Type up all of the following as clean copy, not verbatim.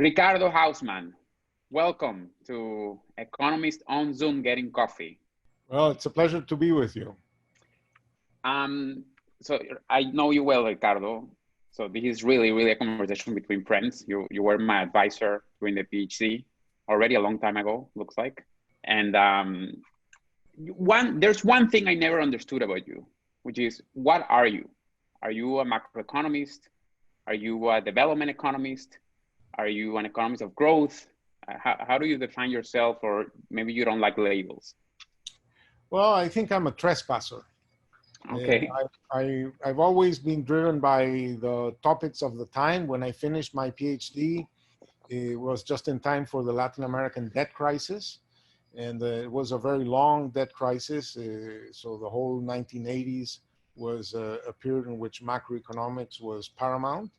Ricardo Hausmann, welcome to Economist on Zoom Getting Coffee. Well, it's a pleasure to be with you. So I know you well, Ricardo. So this is really a conversation between friends. You were my advisor during the PhD already a long time ago, looks like. And there's one thing I never understood about you, which is, what are you? Are you a macroeconomist? Are you a development economist? Are you an economist of growth? How do you define yourself? Or maybe you don't like labels. Well, I think I'm a trespasser. Okay. I've always been driven by the topics of the time. When I finished my PhD, it was just in time for the Latin American debt crisis. And it was a very long debt crisis. So the whole 1980s was a period in which macroeconomics was paramount.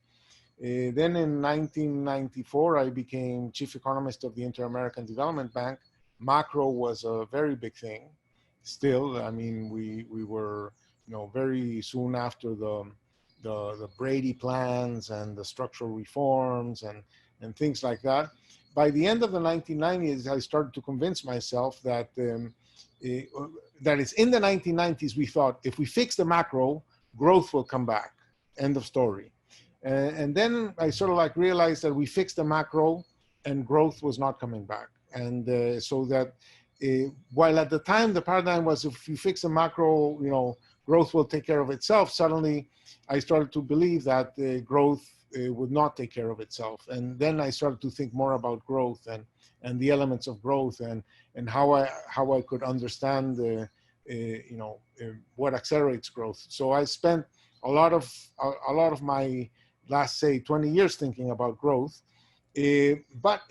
Then in 1994, I became chief economist of the Inter-American Development Bank. Macro was a very big thing. Still, I mean, we were, very soon after the Brady plans and the structural reforms and things like that. By the end of the 1990s, I started to convince myself that that is, in the 1990s, we thought if we fix the macro, growth will come back. End of story. And then I sort of like realized that we fixed the macro and growth was not coming back. And so that while at the time the paradigm was, if you fix the macro, growth will take care of itself, suddenly I started to believe that growth would not take care of itself. And then I started to think more about growth and the elements of growth and how I could understand what accelerates growth. So I spent a lot of my last, say, 20 years thinking about growth. But,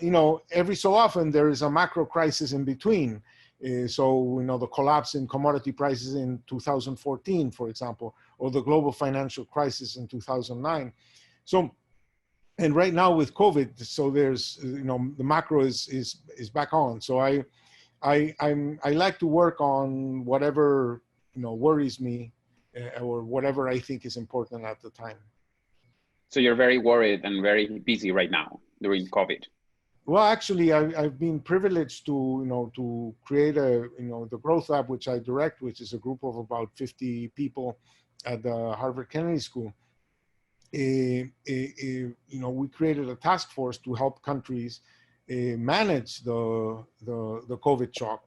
every so often there is a macro crisis in between. So, the collapse in commodity prices in 2014, for example, or the global financial crisis in 2009. So, and right now with COVID, so there's, the macro is back on. So I like to work on whatever, worries me or whatever I think is important at the time. So you're very worried and very busy right now during COVID. Well, actually, I've been privileged to create the Growth Lab, which I direct, which is a group of about 50 people at the Harvard Kennedy School. We created a task force to help countries manage the COVID shock,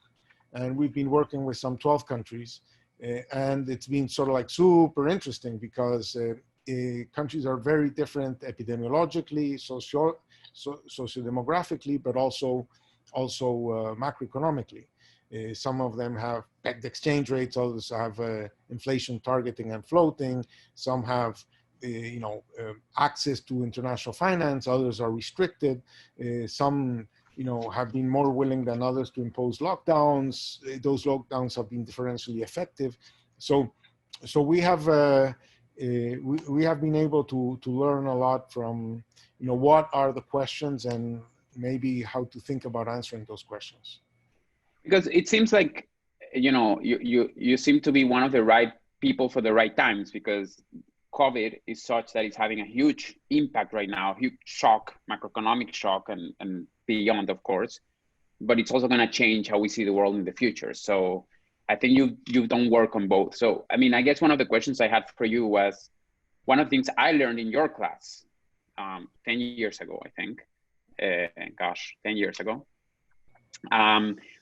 and we've been working with some 12 countries, and it's been sort of like super interesting because countries are very different epidemiologically, sociodemographically, but also macroeconomically. Some of them have pegged exchange rates, others have inflation targeting and floating, some have access to international finance, others are restricted, some have been more willing than others to impose lockdowns. Those lockdowns have been differentially effective. So we have been able to learn a lot from what are the questions and maybe how to think about answering those questions. Because it seems like you seem to be one of the right people for the right times, because COVID is such that it's having a huge impact right now, huge shock, macroeconomic shock and beyond, of course, but it's also going to change how we see the world in the future. So I think you've done work on both. So, I mean, I guess one of the questions I had for you was, one of the things I learned in your class 10 years ago, I think, 10 years ago,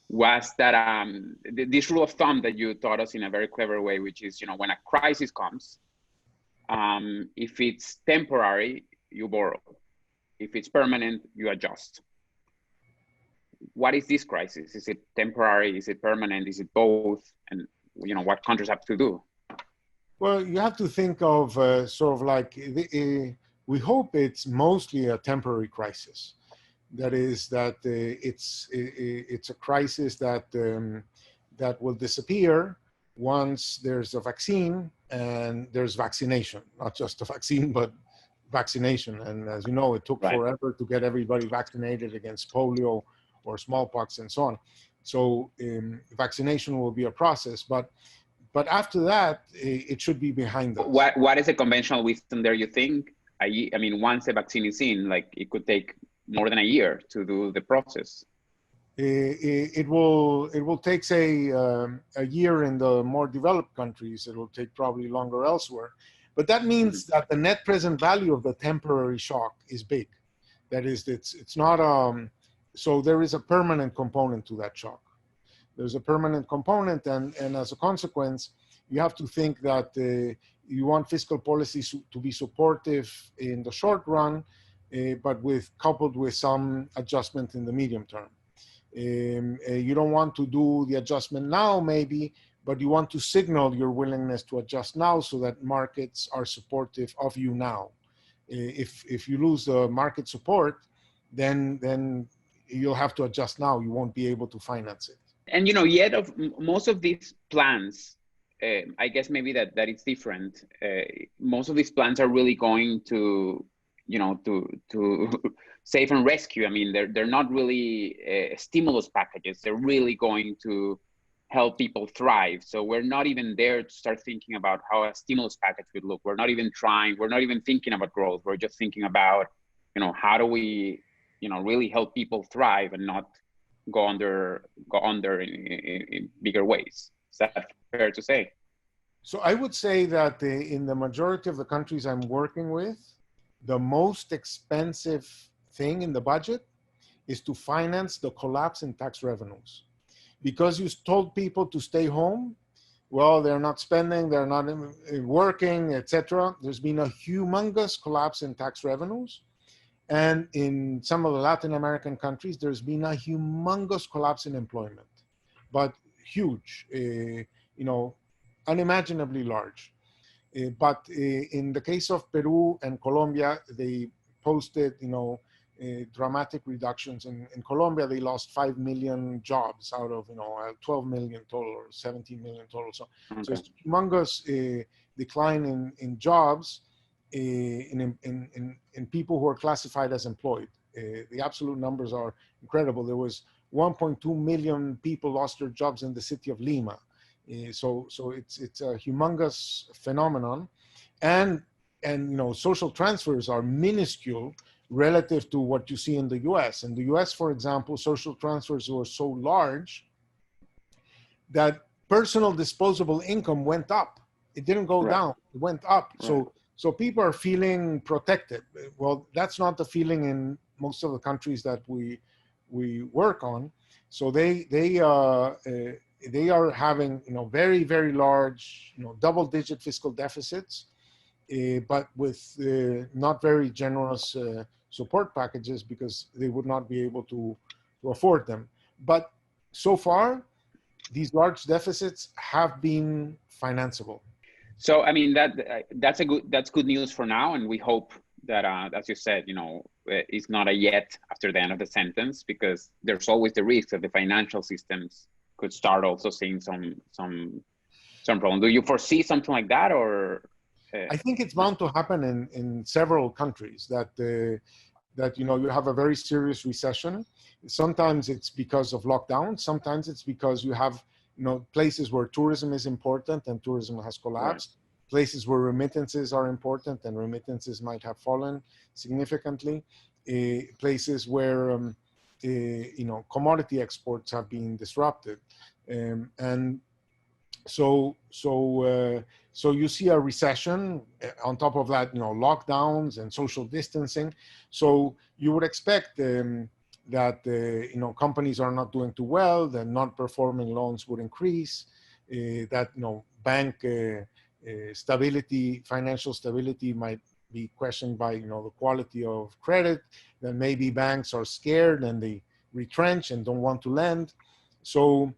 was that this rule of thumb that you taught us in a very clever way, which is, when a crisis comes, if it's temporary, you borrow. If it's permanent, you adjust. What is this crisis? Is it temporary? Is it permanent? Is it both? And what countries have to do? Well, you have to think of sort of like, we hope it's mostly a temporary crisis. That is that it's a crisis that will disappear once there's a vaccine and there's vaccination, not just a vaccine, but vaccination. And as you know, it took forever to get everybody vaccinated against polio or smallpox and so on. So vaccination will be a process, but after that, it should be behind us. What is the conventional wisdom there, you think? I mean, once the vaccine is in, like, it could take more than a year to do the process. It will take, say, a year in the more developed countries. It will take probably longer elsewhere. But that means that the net present value of the temporary shock is big. That is, it's not, so there is a permanent component to that shock. There's a permanent component, and as a consequence, you have to think that you want fiscal policies to be supportive in the short run, but coupled with some adjustment in the medium term. You don't want to do the adjustment now, maybe, but you want to signal your willingness to adjust now so that markets are supportive of you now. If you lose the market support, then you'll have to adjust now. You won't be able to finance it. And yet of most of these plans, I guess maybe that it's different. Most of these plans are really going to to save and rescue. I mean, they're not really stimulus packages. They're really going to help people thrive. So we're not even there to start thinking about how a stimulus package would look. We're not even thinking about growth. We're just thinking about, how do we, really help people thrive and not go under in bigger ways. Is that fair to say? So I would say that in the majority of the countries I'm working with, the most expensive thing in the budget is to finance the collapse in tax revenues. Because you told people to stay home, well, they're not spending, they're not working, etc. There's been a humongous collapse in tax revenues. And in some of the Latin American countries, there's been a humongous collapse in employment, but huge, unimaginably large. But in the case of Peru and Colombia, they posted, dramatic reductions. In Colombia, they lost 5 million jobs out of, 12 million total or 17 million total. So it's a humongous decline in jobs in people who are classified as employed. The absolute numbers are incredible. There was 1.2 million people lost their jobs in the city of Lima. So it's a humongous phenomenon, and social transfers are minuscule relative to what you see in the U.S. In the U.S., for example, social transfers were so large that personal disposable income went up. It didn't go down; it went up. Right. So people are feeling protected. Well, that's not the feeling in most of the countries that we work on. So they are having very, very large double-digit fiscal deficits, but with not very generous support packages because they would not be able to afford them. But so far, these large deficits have been financeable. So I mean that's good news for now, and we hope that as you said, it's not a yet after the end of the sentence, because there's always the risk that the financial systems could start also seeing some problem. Do you foresee something like that, or? I think it's bound to happen in several countries that you have a very serious recession. Sometimes it's because of lockdown. Sometimes it's because you have places where tourism is important and tourism has collapsed. Right. Places where remittances are important and remittances might have fallen significantly. Places where commodity exports have been disrupted, and so you see a recession. On top of that, lockdowns and social distancing. So you would expect that companies are not doing too well, that non-performing loans would increase, that bank stability, financial stability might be questioned by the quality of credit. Then maybe banks are scared and they retrench and don't want to lend. So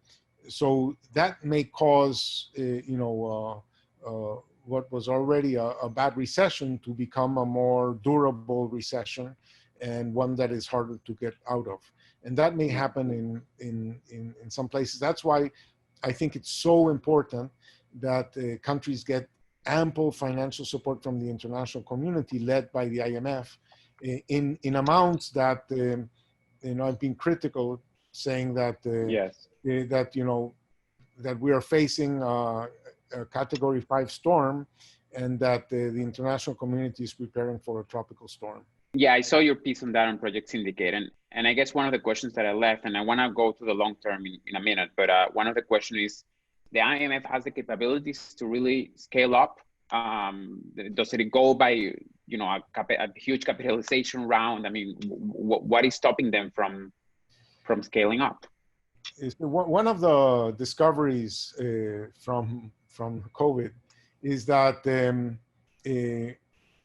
that may cause what was already a bad recession to become a more durable recession, and one that is harder to get out of. And that may happen in some places. That's why I think it's so important that countries get ample financial support from the international community led by the IMF in amounts that, I've been critical, saying that, yes. That we are facing a Category 5 storm, and that the international community is preparing for a tropical storm. Yeah, I saw your piece on that on Project Syndicate, and I guess one of the questions that I left, and I want to go to the long term in a minute, but one of the questions is, the IMF has the capabilities to really scale up. Does it go by, you know, a huge capitalization round? I mean, what is stopping them from scaling up? One of the discoveries from COVID is that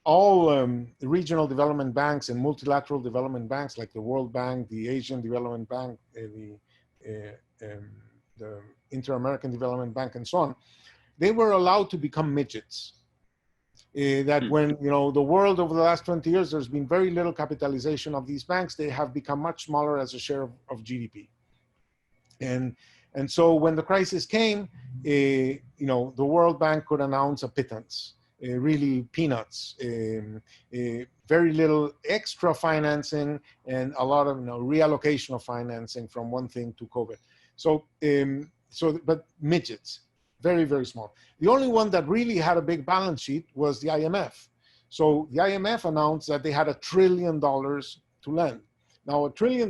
all regional development banks and multilateral development banks, like the World Bank, the Asian Development Bank, the Inter-American Development Bank, and so on, they were allowed to become midgets. That when, you know, the world over the last 20 years, there's been very little capitalization of these banks. They have become much smaller as a share of GDP. And so when the crisis came, you know, the World Bank could announce a pittance, really peanuts, very little extra financing, and a lot of, you know, reallocation of financing from one thing to COVID. So, but midgets, very, very small. The only one that really had a big balance sheet was the IMF. So the IMF announced that they had $1 trillion to lend. Now, $1 trillion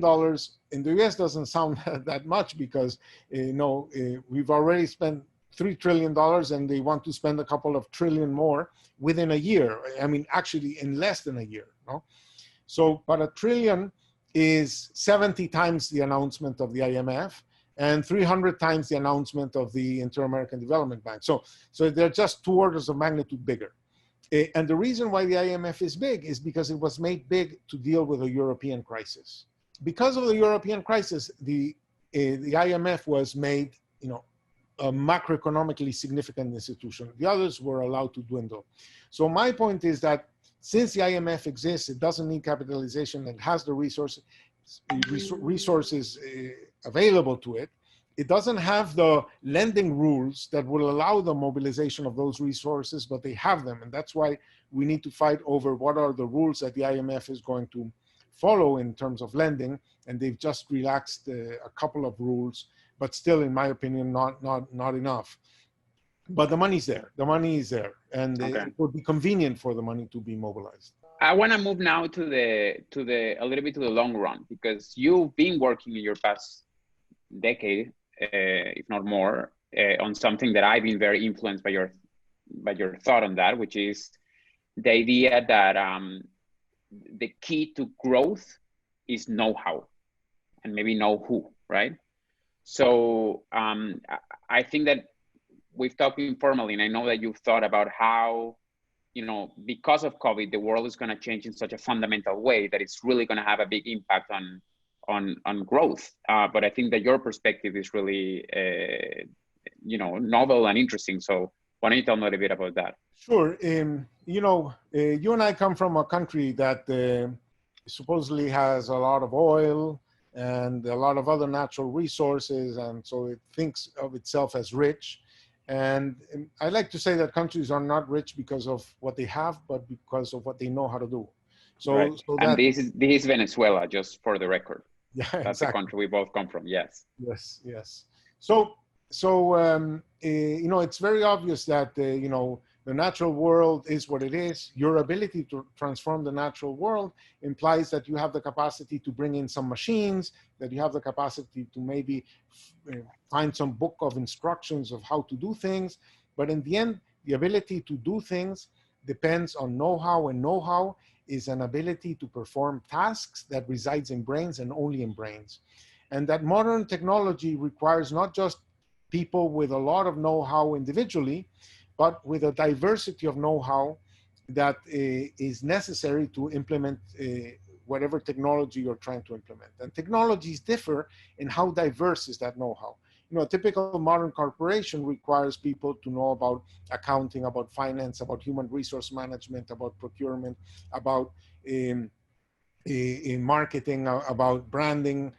in the US doesn't sound that much because, we've already spent $3 trillion and they want to spend a couple of trillion more within a year. I mean, actually in less than a year. No? So, but $1 trillion is 70 times the announcement of the IMF and 300 times the announcement of the Inter-American Development Bank. So they're just 2 orders of magnitude bigger. And the reason why the IMF is big is because it was made big to deal with a European crisis. Because of the European crisis, the IMF was made, you know, a macroeconomically significant institution. The others were allowed to dwindle. So my point is that since the IMF exists, it doesn't need capitalization and has the resources available to it. It doesn't have the lending rules that will allow the mobilization of those resources, but they have them. And that's why we need to fight over what are the rules that the IMF is going to follow in terms of lending. And they've just relaxed a couple of rules, but still, in my opinion, not enough. But the money's there. The money is there. And it would be convenient for the money to be mobilized. I want to move now to a little bit to the long run, because you've been working in your past decade, if not more, on something that I've been very influenced by your thought on that, which is the idea that the key to growth is know-how and maybe know who, right? So I think that we've talked informally, and I know that you've thought about how, you know, because of COVID, the world is going to change in such a fundamental way that it's really going to have a big impact on growth. But I think that your perspective is really, novel and interesting. So why don't you tell me a little bit about that? Sure. You and I come from a country that supposedly has a lot of oil and a lot of other natural resources. And so it thinks of itself as rich. And I like to say that countries are not rich because of what they have, but because of what they know how to do. So, right. And this is Venezuela, just for the record. Yeah, that's exactly the country we both come from. Yes. Yes. So it's very obvious that the natural world is what it is. Your ability to transform the natural world implies that you have the capacity to bring in some machines, that you have the capacity to maybe find some book of instructions of how to do things. But in the end, the ability to do things depends on know-how, and know-how is an ability to perform tasks that resides in brains and only in brains. And that modern technology requires not just people with a lot of know-how individually, but with a diversity of know-how that is necessary to implement whatever technology you're trying to implement. And technologies differ in how diverse is that know-how. A typical modern corporation requires people to know about accounting, about finance, about human resource management, about procurement, about in marketing, about branding,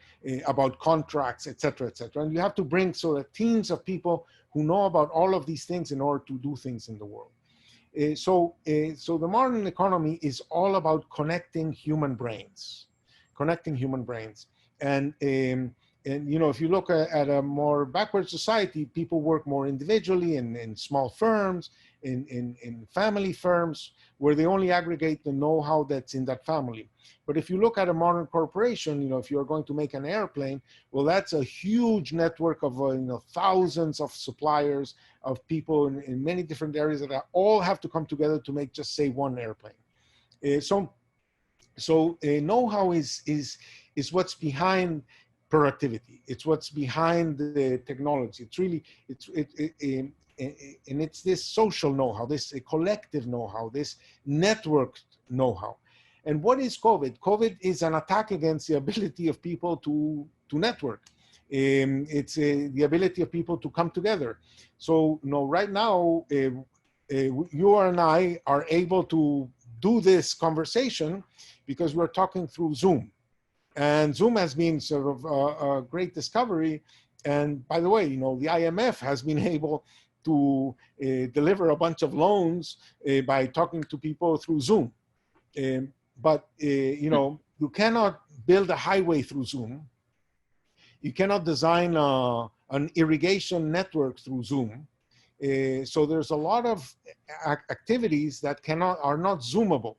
about contracts, et cetera, et cetera. And you have to bring sort of teams of people who know about all of these things in order to do things in the world. So the modern economy is all about connecting human brains. And And if you look at a more backward society, people work more individually in small firms, in family firms, where they only aggregate the know-how that's in that family. But if you look at a modern corporation, if you're going to make an airplane, well, that's a huge network of thousands of suppliers, of people in many different areas that all have to come together to make just say one airplane. So know-how is what's behind productivity. It's what's behind the technology. It's really and it's this social know-how, this collective know-how, this networked know-how. And what is COVID? COVID is an attack against the ability of people to network. It's the ability of people to come together. So right now, you and I are able to do this conversation because we're talking through Zoom. And Zoom has been sort of a great discovery. And by the way, the IMF has been able to deliver a bunch of loans by talking to people through Zoom. But you cannot build a highway through Zoom. You cannot design an irrigation network through Zoom. So there's a lot of activities that are not Zoomable.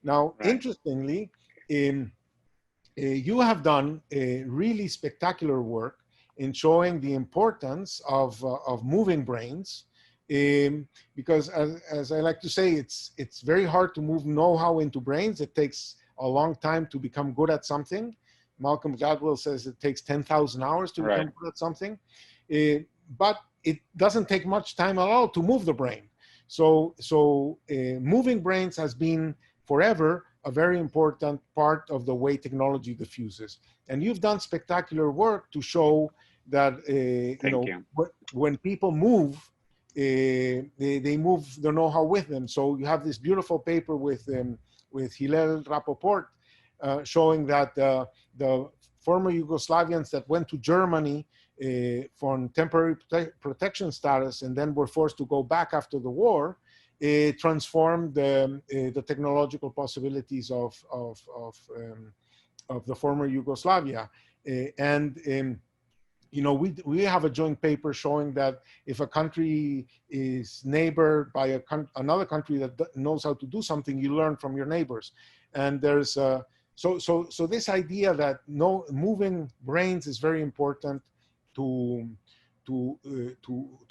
Now, right. Interestingly, you have done a really spectacular work in showing the importance of moving brains, because as I like to say, it's very hard to move know-how into brains. It takes a long time to become good at something. Malcolm Gladwell says it takes 10,000 hours to become good at something, but it doesn't take much time at all to move the brain. So moving brains has been forever a very important part of the way technology diffuses. And you've done spectacular work to show that when people move, they move the know-how with them. So you have this beautiful paper with Hillel Rapoport showing that the former Yugoslavians that went to Germany for temporary protection status and then were forced to go back after the war, transformed the technological possibilities of the former Yugoslavia. We have a joint paper showing that if a country is neighbored by another country that knows how to do something, you learn from your neighbors. And there's so this idea that moving brains is very important to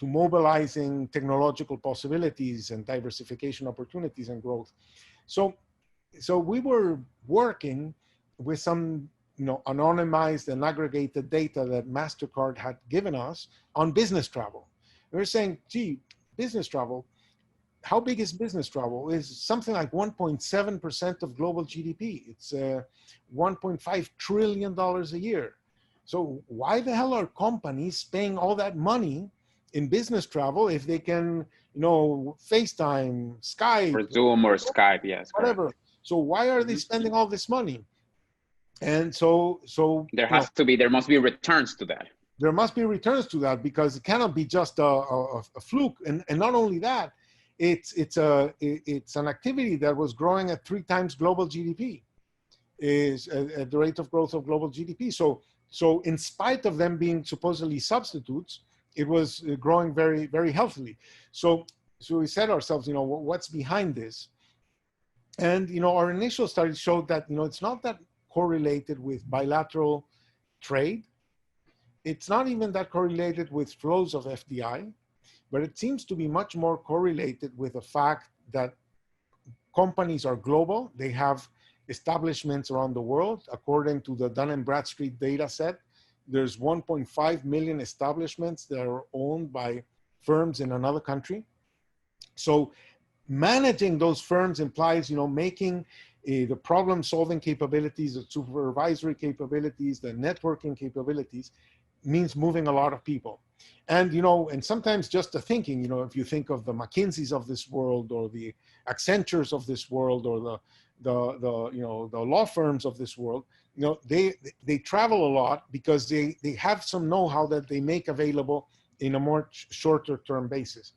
mobilizing technological possibilities and diversification opportunities and growth. So we were working with some anonymized and aggregated data that MasterCard had given us on business travel. We were saying, gee, business travel, how big is business travel? It's something like 1.7% of global GDP. It's $1.5 trillion a year. So why the hell are companies paying all that money in business travel if they can, FaceTime, Skype, or Zoom or Skype, yes, whatever. Correct. So why are they spending all this money? And so there must be returns to that. There must be returns to that, because it cannot be just a fluke. And not only that, it's an activity that was growing at 3 times global GDP, is at the rate of growth of global GDP. So in spite of them being supposedly substitutes, it was growing very, very healthily. So we said to ourselves, what's behind this? And, our initial studies showed that, it's not that correlated with bilateral trade. It's not even that correlated with flows of FDI, but it seems to be much more correlated with the fact that companies are global. They have establishments around the world. According to the Dun & Bradstreet data set, there's 1.5 million establishments that are owned by firms in another country. So managing those firms implies, making the problem-solving capabilities, the supervisory capabilities, the networking capabilities, means moving a lot of people. And, and sometimes just the thinking, if you think of the McKinseys of this world, or the Accentures of this world, or the law firms of this world, they travel a lot because they have some know-how that they make available in a more shorter term basis.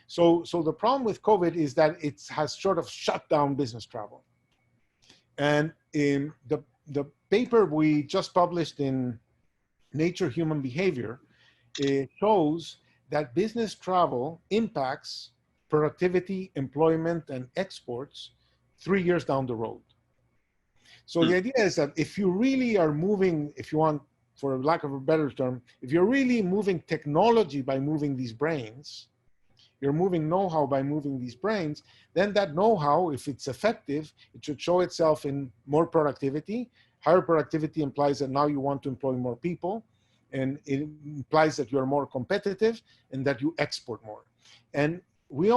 So the problem with COVID is that it has sort of shut down business travel. And the paper we just published in Nature Human Behavior shows that business travel impacts productivity, employment, and exports 3 years down the road. So the idea is that if you really are moving, if you want, for lack of a better term, if you're really moving technology by moving these brains, you're moving know-how by moving these brains, then that know-how, if it's effective, it should show itself in more productivity. Higher productivity implies that now you want to employ more people, and it implies that you're more competitive and that you export more. And we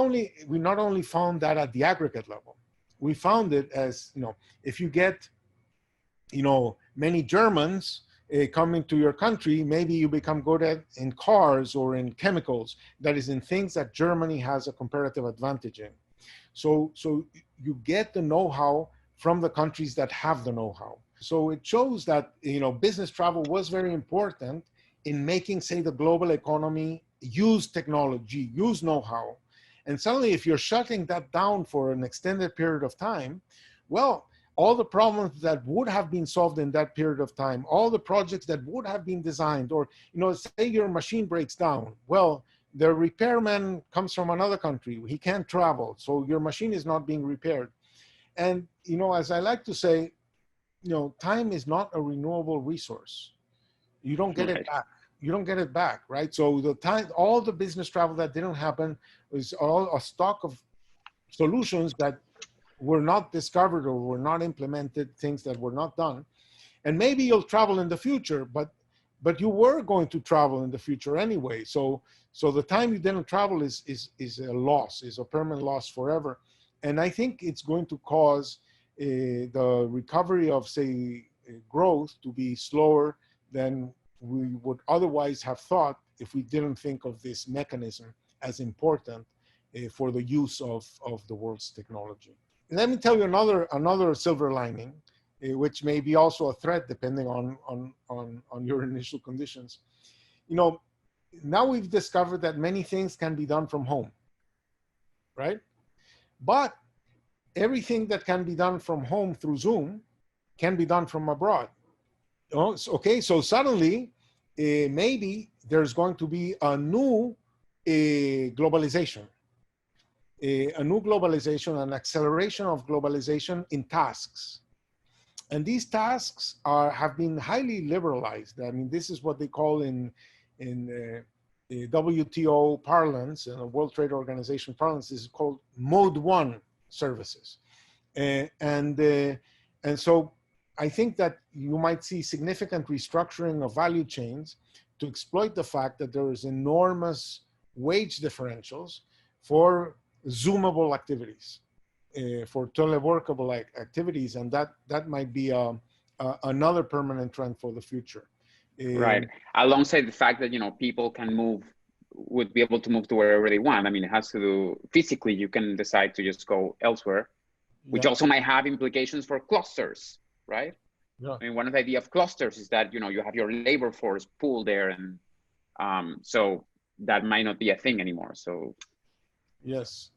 not only found that at the aggregate level, we found it as, if you get, many Germans coming to your country, maybe you become good at in cars or in chemicals, that is in things that Germany has a comparative advantage in. So you get the know-how from the countries that have the know-how. So it shows that, business travel was very important in making, say, the global economy use technology, use know-how. And suddenly, if you're shutting that down for an extended period of time, well, all the problems that would have been solved in that period of time, all the projects that would have been designed, or, say your machine breaks down. Well, the repairman comes from another country. He can't travel. So your machine is not being repaired. And, as I like to say, time is not a renewable resource. You don't get it back. You don't get it back, right? So the time, all the business travel that didn't happen is all a stock of solutions that were not discovered or were not implemented, things that were not done. And maybe you'll travel in the future, but you were going to travel in the future anyway. So the time you didn't travel is a loss, is a permanent loss forever. And I think it's going to cause the recovery of, say, growth to be slower than we would otherwise have thought if we didn't think of this mechanism as important for the use of the world's technology. Let me tell you another silver lining, which may be also a threat depending on your initial conditions. Now we've discovered that many things can be done from home, right? But everything that can be done from home through Zoom can be done from abroad. Okay, so suddenly maybe there's going to be a new globalization. A new globalization, an acceleration of globalization in tasks. And these tasks have been highly liberalized. I mean, this is what they call in WTO parlance, and World Trade Organization parlance, this is called Mode 1 services. And so I think that you might see significant restructuring of value chains to exploit the fact that there is enormous wage differentials for Zoomable activities, for teleworkable activities, and that might be another permanent trend for the future. Right. Alongside the fact that people would be able to move to wherever they want. I mean, it has to do physically. You can decide to just go elsewhere, which also might have implications for clusters, right? Yeah. I mean, one of the idea of clusters is that you have your labor force pool there, and so that might not be a thing anymore. So. Yes.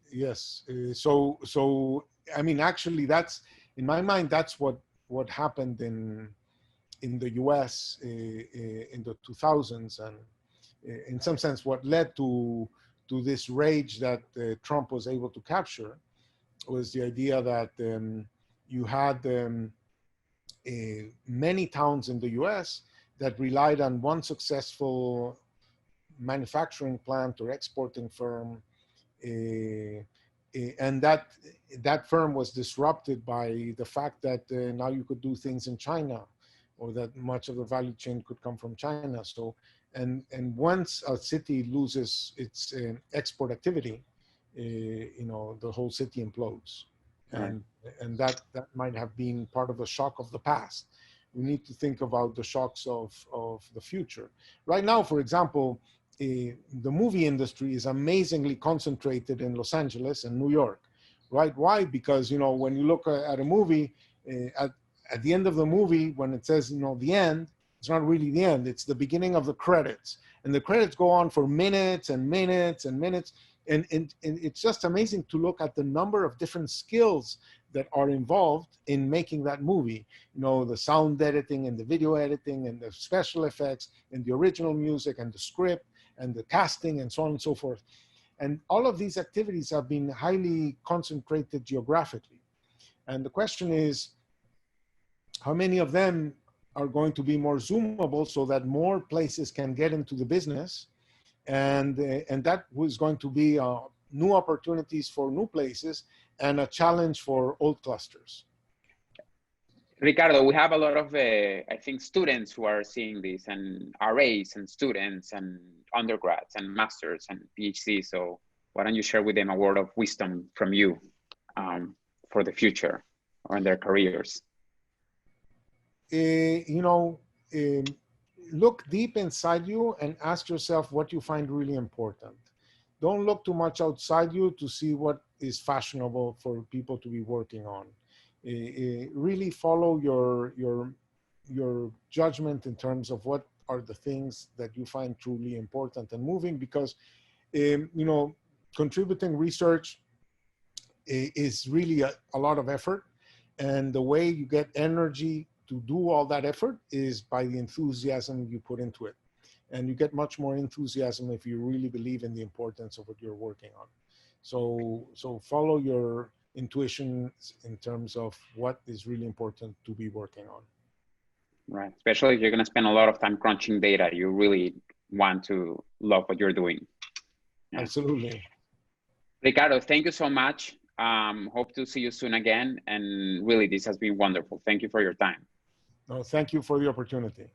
So I mean, actually, that's in my mind. That's what happened in the U.S. In the 2000s, and in some sense, what led to this rage that Trump was able to capture was the idea that you had many towns in the U.S. that relied on one successful manufacturing plant or exporting firm. And that firm was disrupted by the fact that now you could do things in China, or that much of the value chain could come from China. So, and once a city loses its export activity, the whole city implodes, and that might have been part of the shock of the past. We need to think about the shocks of the future. Right now, for example, the movie industry is amazingly concentrated in Los Angeles and New York, right? Why? Because, when you look at a movie, at the end of the movie, when it says, the end, it's not really the end, it's the beginning of the credits. And the credits go on for minutes and minutes and minutes. And it's just amazing to look at the number of different skills that are involved in making that movie. You know, the sound editing and the video editing and the special effects and the original music and the script and the casting and so on and so forth. And all of these activities have been highly concentrated geographically. And the question is, how many of them are going to be more zoomable so that more places can get into the business? And that was going to be new opportunities for new places and a challenge for old clusters. Ricardo, we have a lot of, I think, students who are seeing this, and RAs and students and undergrads and masters and PhD. So why don't you share with them a word of wisdom from you for the future or in their careers? Look deep inside you and ask yourself what you find really important. Don't look too much outside you to see what is fashionable for people to be working on. Really follow your judgment in terms of what are the things that you find truly important and moving, because contributing research is really a lot of effort, and the way you get energy to do all that effort is by the enthusiasm you put into it. And you get much more enthusiasm if you really believe in the importance of what you're working on. So follow your intuition in terms of what is really important to be working on. Right, especially if you're going to spend a lot of time crunching data, you really want to love what you're doing. Yeah. Absolutely. Ricardo, thank you so much. Hope to see you soon again. And really, this has been wonderful. Thank you for your time. No, thank you for the opportunity.